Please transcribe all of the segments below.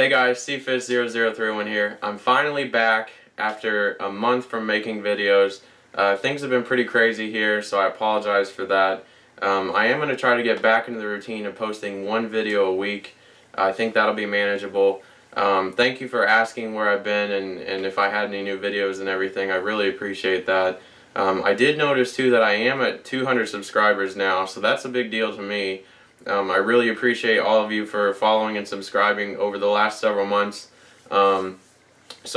Hey guys, Cfish0031 here. I'm finally back after a month from making videos. Things have been pretty crazy here, so I apologize for that. I am going to try to get back into the routine of posting one video a week. I think that'll be manageable. Thank you for asking where I've been and if I had any new videos and everything. I really appreciate that. I did notice too that I am at 200 subscribers now, so that's a big deal to me. I really appreciate all of you for following and subscribing over the last several months. So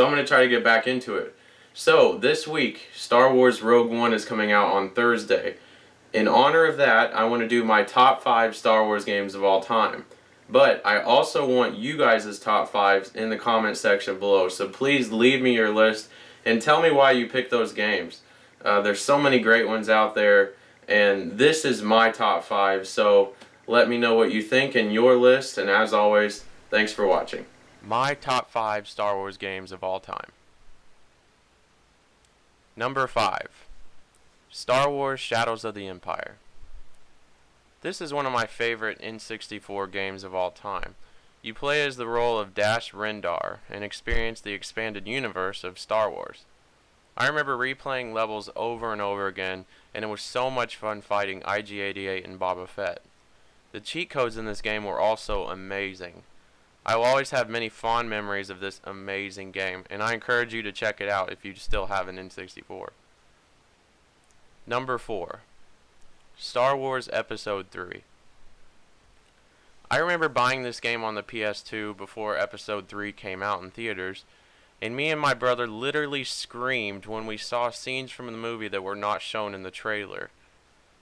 I'm going to try to get back into it. So this week, Star Wars Rogue One is coming out on Thursday. In honor of that, I want to do my top 5 Star Wars games of all time. But I also want you guys' top 5s in the comment section below. So please leave me your list and tell me why you picked those games. There's so many great ones out there, and this is my top 5. So let me know what you think in your list, and as always, thanks for watching. My top 5 Star Wars games of all time. Number 5. Star Wars Shadows of the Empire. This is one of my favorite N64 games of all time. You play as the role of Dash Rendar and experience the expanded universe of Star Wars. I remember replaying levels over and over again, and it was so much fun fighting IG-88 and Boba Fett. The cheat codes in this game were also amazing. I will always have many fond memories of this amazing game, and I encourage you to check it out if you still have an N64. Number 4. Star Wars Episode 3. I remember buying this game on the PS2 before Episode 3 came out in theaters, and me and my brother literally screamed when we saw scenes from the movie that were not shown in the trailer.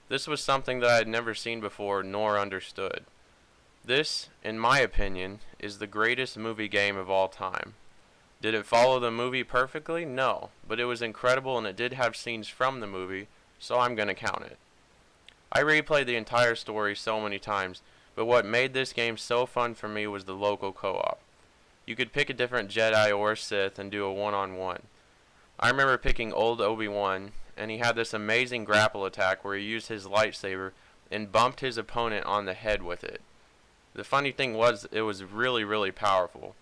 This was something that I had never seen before nor understood. This, in my opinion, is the greatest movie game of all time. Did it follow the movie perfectly? No, but it was incredible and it did have scenes from the movie, so I'm going to count it. I replayed the entire story so many times, but what made this game so fun for me was the local co-op. You could pick a different Jedi or Sith and do a one-on-one. I remember picking old Obi-Wan, and he had this amazing grapple attack where he used his lightsaber and bumped his opponent on the head with it. The funny thing was, it was really powerful.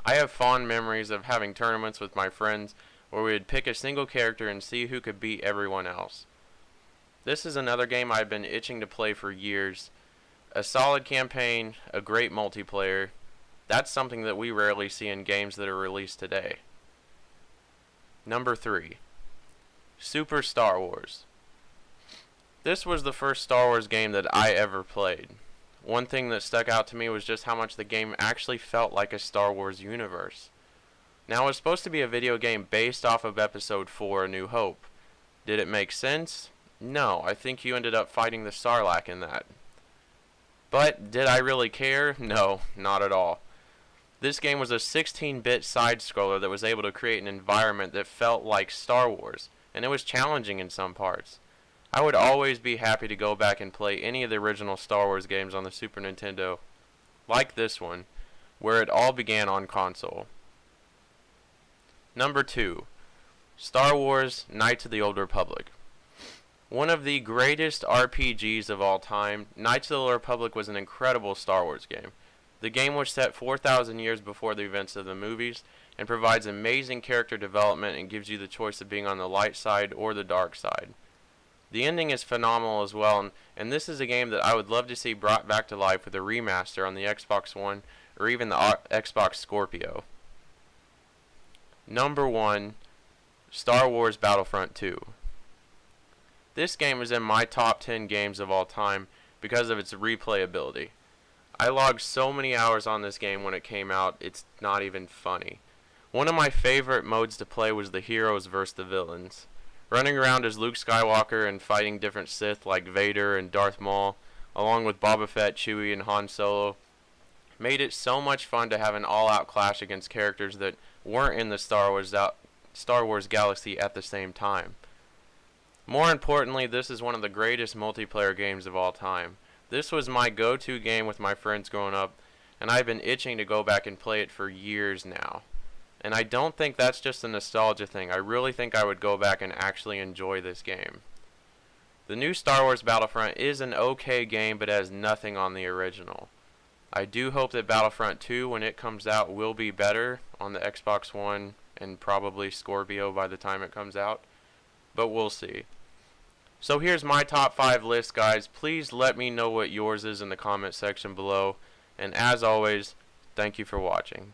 I have fond memories of having tournaments with my friends where we would pick a single character and see who could beat everyone else. This is another game I've been itching to play for years. A solid campaign, a great multiplayer. That's something that we rarely see in games that are released today. Number 3. Super Star Wars. This was the first Star Wars game that I ever played. One thing that stuck out to me was just how much the game actually felt like a Star Wars universe. Now, it was supposed to be a video game based off of Episode 4, A New Hope. Did it make sense? No, I think you ended up fighting the Sarlacc in that. But, did I really care? No, not at all. This game was a 16-bit side-scroller that was able to create an environment that felt like Star Wars, and it was challenging in some parts. I would always be happy to go back and play any of the original Star Wars games on the Super Nintendo, like this one, where it all began on console. Number 2. Star Wars Knights of the Old Republic. One of the greatest RPGs of all time, Knights of the Old Republic was an incredible Star Wars game. The game was set 4,000 years before the events of the movies, and provides amazing character development and gives you the choice of being on the light side or the dark side. The ending is phenomenal as well, and this is a game that I would love to see brought back to life with a remaster on the Xbox One or even the Xbox Scorpio. Number 1. Star Wars Battlefront 2. This game is in my top 10 games of all time because of its replayability. I logged so many hours on this game when it came out, it's not even funny. One of my favorite modes to play was the heroes versus the villains. Running around as Luke Skywalker and fighting different Sith like Vader and Darth Maul, along with Boba Fett, Chewie, and Han Solo, made it so much fun to have an all-out clash against characters that weren't in the Star Wars galaxy at the same time. More importantly, this is one of the greatest multiplayer games of all time. This was my go-to game with my friends growing up, and I've been itching to go back and play it for years now. And I don't think that's just a nostalgia thing. I really think I would go back and actually enjoy this game. The new Star Wars Battlefront is an okay game, but has nothing on the original. I do hope that Battlefront 2, when it comes out, will be better on the Xbox One and probably Scorpio by the time it comes out. But we'll see. So here's my top 5 list, guys. Please let me know what yours is in the comment section below. And as always, thank you for watching.